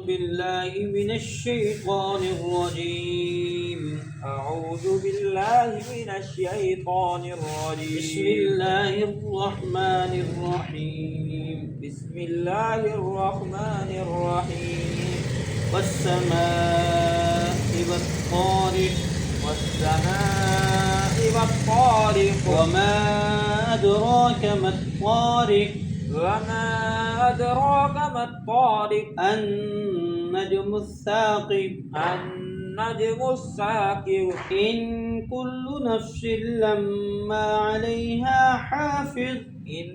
بالله من الشيطان الرجيم. أعوذ بالله من الشيطان الرجيم. بسم الله الرحمن الرحيم. بسم الله الرحمن الرحيم. والسماء والطارق. والسماء والطارق. وما أدراك ما الطارق. وما أدراك ما الطارق. النجم الثاقب. النجم الثاقب. إن كل نفس لما عليها حافظ. إن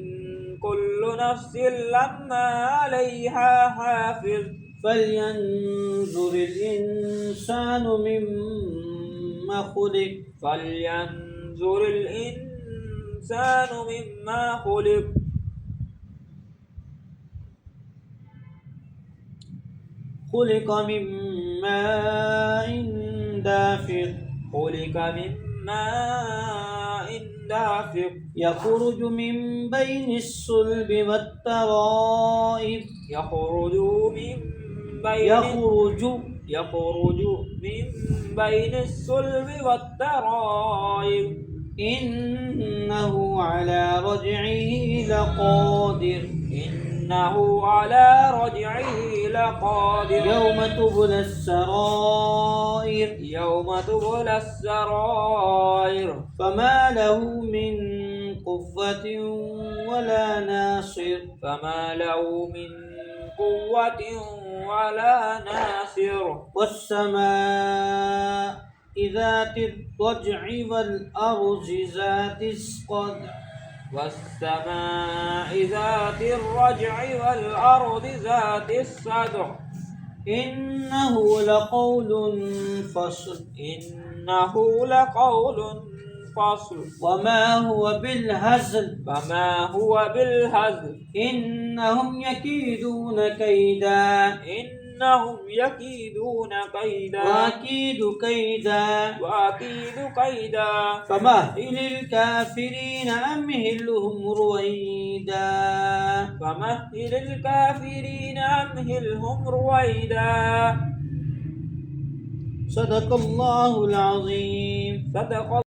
كل نفس لما عليها حافظ. فلينظر الإنسان مما خلق. فلينظر الإنسان مما خلق. خلق من ماء دافق. خلق من ماء دافق. يخرج من بين الصلب والترائب. يخرج من بين الصلب والترائب. إنه على رجعه لقادر. إنه على رجعه لقادر. يوم تبلى السرائر. يوم تبلى السرائر. فما له من قوة ولا ناصر. فما له من قوة ولا ناصر. والسماء ذات الضجع والأرض ذات الصدع. والسماء ذات الرجع والأرض ذات الصدع. إنه لقول فصل. إنه لقول فصل. وما هو بالهزل. وما هو بالهزل. إنهم يكيدون كيدا. إنهم يكيدون كيدا. وأكيد كيدا. وأكيد كيدا. فمهل الكافرين أمهلهم رويدا. فمهل الكافرين أمهلهم رويدا. صدق الله العظيم. صدق